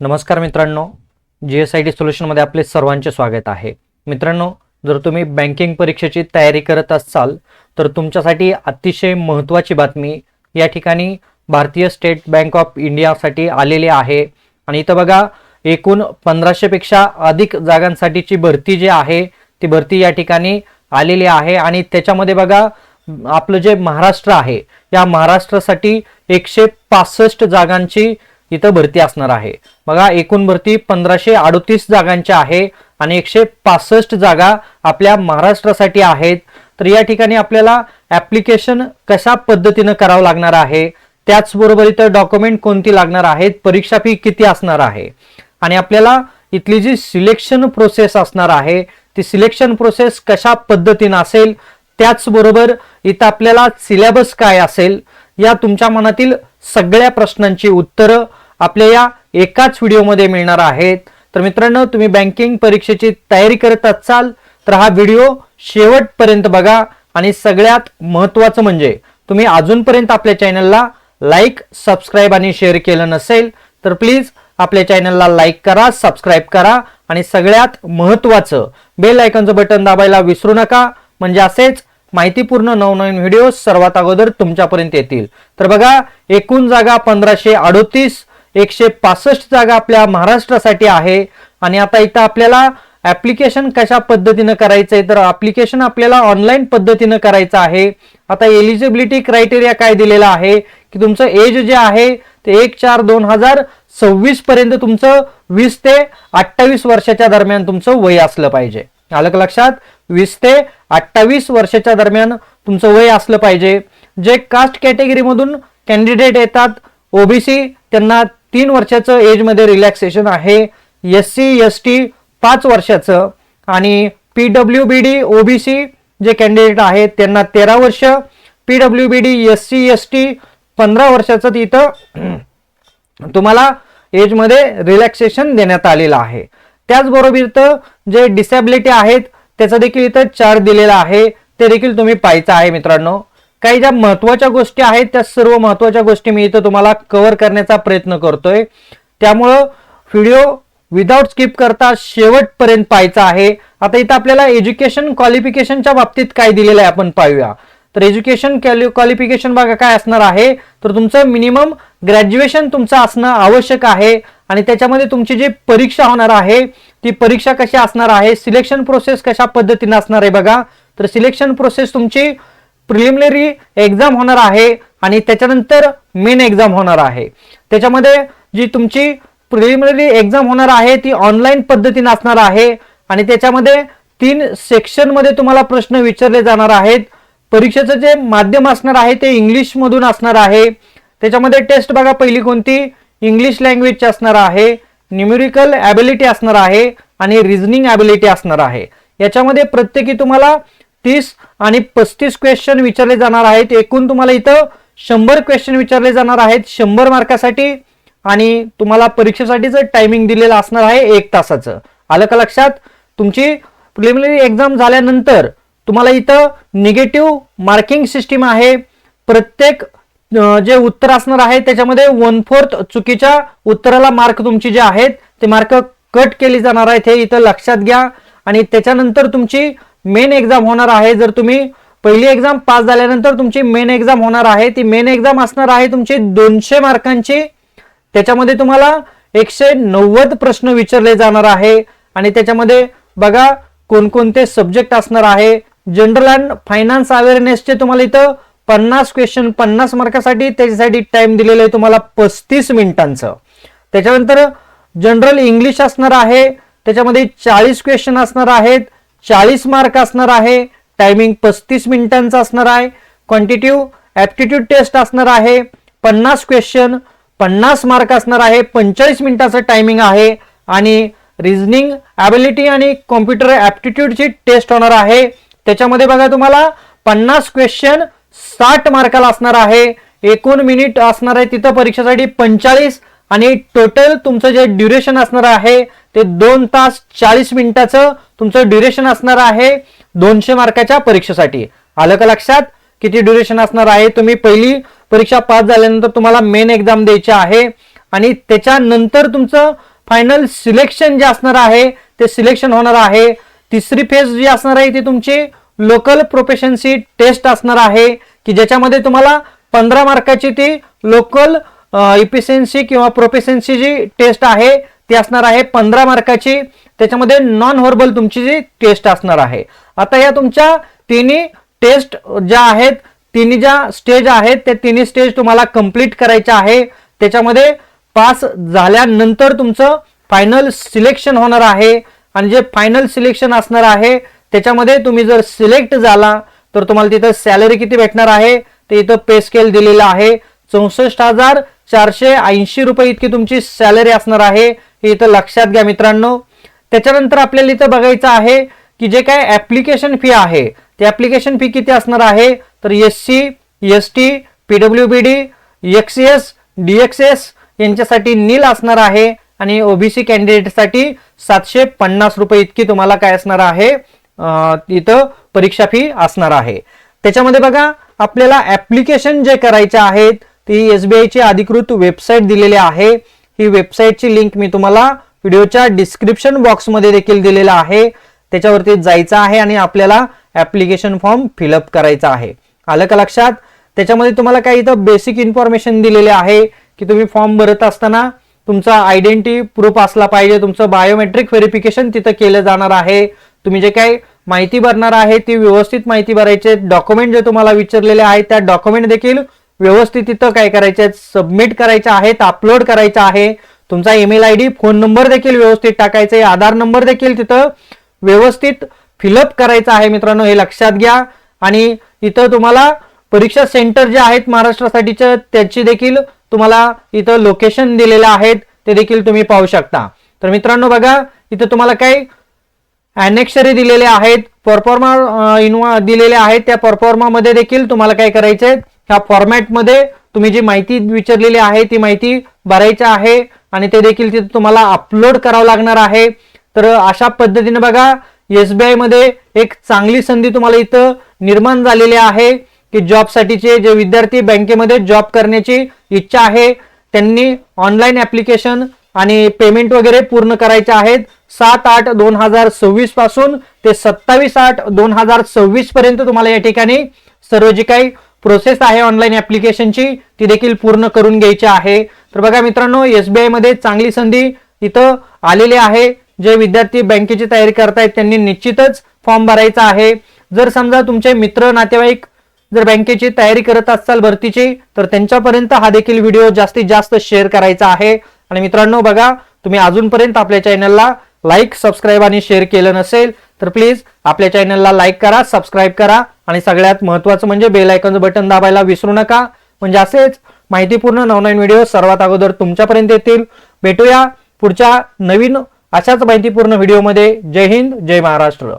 नमस्कार मित्रांनो, GSIT सोल्युशनमध्ये आपले सर्वांचे स्वागत आहे। मित्रांनो, जर तुम्ही बँकिंग परीक्षेची तयारी करत असाल तर तुमच्यासाठी अतिशय महत्त्वाची बातमी या ठिकाणी भारतीय स्टेट बँक ऑफ इंडियासाठी आलेली आहे। आणि इथं बघा, एकूण 1500 पेक्षा अधिक जागांसाठीची भरती जी आहे ती भरती या ठिकाणी आलेली आहे। आणि त्याच्यामध्ये बघा, आपलं जे महाराष्ट्र आहे या महाराष्ट्रासाठी 165 जागांची इथं भरती असणार आहे। बघा, एकूण भरती 1538 जागांची आहे आणि 165 जागा आपल्या महाराष्ट्रासाठी आहेत। तर या ठिकाणी आपल्याला ऍप्लिकेशन कशा पद्धतीने करावं लागणार आहे, त्याचबरोबर इथं डॉक्युमेंट कोणती लागणार आहेत, परीक्षा फी किती असणार आहे आणि आपल्याला इथली जी सिलेक्शन प्रोसेस असणार आहे ती सिलेक्शन प्रोसेस कशा पद्धतीने असेल, त्याचबरोबर इथं आपल्याला सिलेबस काय असेल, या तुमच्या मनातील सगळ्या प्रश्नांची उत्तरं आपल्या या एकाच व्हिडिओमध्ये मिळणार आहेत। तर मित्रांनो, तुम्ही बँकिंग परीक्षेची तयारी करत असाल तर हा व्हिडिओ शेवटपर्यंत बघा। आणि सगळ्यात महत्त्वाचं म्हणजे तुम्ही अजूनपर्यंत आपल्या चॅनलला लाईक, सबस्क्राईब आणि शेअर केलं नसेल तर प्लीज आपल्या चॅनलला लाईक करा, सबस्क्राईब करा आणि सगळ्यात महत्त्वाचं बेल आयकॉनचं बटन दाबायला विसरू नका, म्हणजे असेच माहितीपूर्ण नवनवीन व्हिडिओ सर्वात अगोदर तुमच्यापर्यंत येतील। तर बघा, एकूण जागा 1538, 165 जागा आपल्या महाराष्ट्रासाठी आहे। आणि आता इथं आपल्याला ऍप्लिकेशन कशा पद्धतीने करायचं आहे, तर ऍप्लिकेशन आपल्याला ऑनलाईन पद्धतीने करायचं आहे। आता एलिजिबिलिटी क्रायटेरिया काय दिलेला आहे की तुमचं एज जे आहे ते 1/4/2026 पर्यंत तुमचं 20 ते 28 वर्षाच्या दरम्यान तुमचं वय असलं पाहिजे। आलं का लक्षात? 20 ते 28 वर्षाच्या दरम्यान तुमचं वय असलं पाहिजे। जे कास्ट कॅटेगरी मधून कॅन्डिडेट येतात, ओबीसी, त्यांना 3 वर्षाचं एज मध्ये रिलॅक्सेशन आहे। SC ST 5 वर्षाचं आणि PWBD ओबीसी जे कॅन्डिडेट आहेत त्यांना 13 वर्ष, PWBD SC ST 15 वर्षाचं तिथं तुम्हाला एज मध्ये रिलॅक्सेशन देण्यात आलेलं आहे। त्याचबरोबर इथं जे डिसेबिलिटी आहेत त्याचा देखील इथं चार्ट दिलेला आहे, ते देखील तुम्ही पाहायचं आहे। मित्रांनो, काही ज्या महत्त्वाच्या गोष्टी आहेत त्या सर्व महत्त्वाच्या गोष्टी मी इथं तुम्हाला कव्हर करण्याचा प्रयत्न करतोय, त्यामुळं व्हिडिओ विदाउट स्किप करता शेवटपर्यंत पाहायचा आहे। आता इथं आपल्याला एज्युकेशन क्वालिफिकेशनच्या बाबतीत काय दिलेलं आहे आपण पाहूया। तर एज्युकेशन क्वालिफिकेशन बघा काय असणार आहे, तर तुमचं मिनिमम ग्रॅज्युएशन तुमचं असणं आवश्यक आहे। आणि त्याच्यामध्ये तुमची जी परीक्षा होणार आहे ती परीक्षा कशी असणार आहे, सिलेक्शन प्रोसेस कशा पद्धतीने असणार आहे बघा। तर सिलेक्शन प्रोसेस तुमची प्रिलिमिनरी एक्झाम होणार आहे आणि त्याच्यानंतर मेन एक्झाम होणार आहे। त्याच्यामध्ये जी तुमची प्रिलिमिनरी एक्झाम होणार आहे ती ऑनलाईन पद्धतीने असणार आहे आणि त्याच्यामध्ये 3 सेक्शन मध्ये तुम्हाला प्रश्न विचारले जाणार आहेत। परीक्षेचं जे माध्यम असणार आहे ते इंग्लिश मधून असणार आहे। त्याच्यामध्ये टेस्ट बघा, पहिली कोणती, इंग्लिश लँग्वेजची असणार आहे, न्यूमेरिकल ॲबिलिटी असणार आहे आणि रिझनिंग ॲबिलिटी असणार आहे। याच्यामध्ये प्रत्येकी तुम्हाला 30 आणि 35 क्वेश्चन विचारले जाणार आहेत। एकूण तुम्हाला इथं 100 क्वेश्चन विचारले जाणार आहेत 100 मार्कासाठी आणि तुम्हाला परीक्षेसाठीचं टायमिंग दिलेलं असणार आहे 1 तासाचं। आलं का लक्षात? तुमची प्रिलिमिनरी एक्झाम झाल्यानंतर तुम्हाला इथं निगेटिव्ह मार्किंग सिस्टीम आहे। प्रत्येक जे उत्तर असणार आहे त्याच्यामध्ये 1/4 चुकीच्या उत्तराला मार्क तुमची जे आहेत ते मार्क कट केली जाणार आहेत, हे इथं लक्षात घ्या। आणि त्याच्यानंतर तुमची मेन एक्झाम होणार आहे। जर तुम्ही पहिली एक्झाम पास झाल्यानंतर तुमची मेन एक्झाम होणार आहे, ती मेन एक्झाम असणार आहे तुमची 200 मार्कांची। त्याच्यामध्ये तुम्हाला 190 प्रश्न विचारले जाणार आहे आणि त्याच्यामध्ये बघा कोणकोणते सब्जेक्ट असणार आहे। जनरल अँड फायनान्स अवेअरनेसचे तुम्हाला इथं 50 क्वेश्चन 50 मार्कासाठी, त्याच्यासाठी टाइम दिलेला आहे तुम्हाला 35 मिनिटांचं। त्याच्यानंतर जनरल इंग्लिश असणार आहे, त्याच्यामध्ये 40 क्वेश्चन असणार आहेत, 40 मार्क असणार आहे, टायमिंग 35 मिनिटांचा असणार आहे। क्वांटिटेटिव्ह ॲप्टिट्यूड टेस्ट असणार आहे, 50 क्वेश्चन 50 मार्क असणार आहे, 45 मिनिटाचं टायमिंग आहे। आणि रिझनिंग ॲबिलिटी आणि कॉम्प्युटर ॲप्टिट्यूडची टेस्ट होणार आहे। त्याच्यामध्ये बघा तुम्हाला 50 क्वेश्चन 60 मार्काला असणार आहे। एकूण मिनिट असणार आहे तिथं परीक्षेसाठी 45 आणि टोटल तुमचं जे ड्युरेशन असणार आहे ते 2 तास 40 मिनिटाचं तुमचं ड्युरेशन असणार आहे 200 मार्काच्या परीक्षेसाठी। आलं का लक्षात? किती ड्युरेशन असणार आहे? तुम्ही पहिली परीक्षा पास झाल्यानंतर तुम्हाला मेन एक्झाम द्यायची आहे आणि त्याच्यानंतर तुमचं फायनल सिलेक्शन जे असणार आहे ते सिलेक्शन होणार आहे. तिसरी फेज जी असणार आहे ती तुमची लोकल प्रोफेशन्सी टेस्ट असणार आहे की ज्याच्यामध्ये तुम्हाला 15 मार्काची ती लोकल इफिशियन्सी किंवा प्रोफेशन्सी जी टेस्ट आहे ती असणार आहे 15 मार्काची. त्याच्यामध्ये नॉन व्हर्बल तुमची जी टेस्ट असणार आहे. आता या तुमच्या तिन्ही टेस्ट ज्या आहेत, तिन्ही ज्या स्टेज आहेत त्या तिन्ही स्टेज तुम्हाला कंप्लीट करायच्या आहे. त्याच्यामध्ये पास झाल्यानंतर तुमचं फायनल सिलेक्शन होणार आहे आणि जे फायनल सिलेक्शन असणार आहे त्याच्यामध्ये तुम्ही जर सिलेक्ट झाला तर तुम्हाला तिथं सॅलरी किती भेटणार आहे ते इथं पे स्केल दिलेलं आहे. 64,480 रुपये इतकी तुमची सॅलरी असणार आहे, हे इथं लक्षात घ्या मित्रांनो. त्याच्यानंतर आपल्याला इथं बघायचं आहे की जे काय ऍप्लिकेशन फी आहे ते ऍप्लिकेशन फी किती असणार आहे तर SC, ST, PWBD, XCS, DXS यांच्यासाठी नील असणार आहे आणि OBC कॅन्डिडेटसाठी 750 रुपये इतकी तुम्हाला काय असणार आहे इथं परीक्षा फी असणार आहे. त्याच्यामध्ये बघा आपल्याला ऍप्लिकेशन जे करायचे आहेत ती SBI ची अधिकृत वेबसाईट दिलेली आहे. ही वेबसाईटची लिंक मी तुम्हाला व्हिडिओच्या डिस्क्रिप्शन बॉक्समध्ये देखील दिलेला आहे. त्याच्यावरती जायचं आहे आणि आपल्याला ऍप्लिकेशन फॉर्म फिलअप करायचा आहे. आलं का लक्षात? त्याच्यामध्ये तुम्हाला काही इथं बेसिक इन्फॉर्मेशन दिलेले आहे की तुम्ही फॉर्म भरत असताना तुमचा आयडेंटिटी प्रूफ असला पाहिजे, तुमचं बायोमेट्रिक व्हेरिफिकेशन तिथं केलं जाणार आहे. तुम्ही जे काही माहिती भरणार आहे ती व्यवस्थित माहिती भरायचे. डॉक्युमेंट जे तुम्हाला विचारलेले आहेत त्या डॉक्युमेंट देखील व्यवस्थित तिथं काय करायचे आहेत, सबमिट करायचे आहेत, अपलोड करायचा आहे. तुमचा ईमेल ID, फोन नंबर देखील व्यवस्थित टाकायचा आहे, आधार नंबर देखील तिथं व्यवस्थित फिलअप करायचा आहे मित्रांनो, हे लक्षात घ्या. आणि इथं तुम्हाला परीक्षा सेंटर जे आहेत महाराष्ट्रासाठीचं त्याची देखील तुम्हाला इथं लोकेशन दिलेलं आहेत, ते देखील तुम्ही पाहू शकता. तर मित्रांनो बघा इथं तुम्हाला काही अनेक्शरी दिलेले आहेत, परफॉर्मा दिलेले आहेत. त्या परफॉर्मा मध्ये देखील तुम्हाला काय करायचंय, ह्या फॉर्मॅटमध्ये तुम्ही जी माहिती विचारलेली आहे ती माहिती भरायची आहे आणि ते देखील तिथे तुम्हाला अपलोड करावं लागणार आहे. तर अशा पद्धतीने बघा SBI मध्ये एक चांगली संधी तुम्हाला इथं निर्माण झालेली आहे की जॉबसाठीचे जे विद्यार्थी बँकेमध्ये जॉब करण्याची इच्छा आहे त्यांनी ऑनलाईन ऍप्लिकेशन आणि पेमेंट वगैरे पूर्ण करायचे आहेत. 7/8/2026 पासून ते 27/8/2026 पर्यंत तुम्हाला या ठिकाणी सर्व जी काही प्रोसेस आहे ऑनलाईन ऍप्लिकेशनची ती देखील पूर्ण करून घ्यायची आहे. तर बघा मित्रांनो SBI मध्ये चांगली संधी इथं आलेली आहे. जे विद्यार्थी बँकेची तयारी करतायत त्यांनी निश्चितच फॉर्म भरायचा आहे. जर समजा तुमचे मित्र नातेवाईक जर बँकेची तयारी करत असाल भरतीची तर त्यांच्यापर्यंत हा देखील व्हिडिओ जास्तीत जास्त शेअर करायचा आहे. आणि मित्रांनो बघा तुम्ही अजूनपर्यंत आपल्या चॅनलला लाईक, सबस्क्राईब आणि शेअर केलं नसेल तर प्लीज आपल्या चॅनलला लाईक करा, सबस्क्राईब करा आणि सगळ्यात महत्त्वाचं म्हणजे बेल आयकॉनचं बटन दाबायला विसरू नका. म्हणजे असेच माहितीपूर्ण नवनवीन व्हिडिओ सर्वात अगोदर तुमच्यापर्यंत येतील. भेटूया पुढच्या नवीन अशाच माहितीपूर्ण व्हिडिओमध्ये. जय हिंद, जय महाराष्ट्र.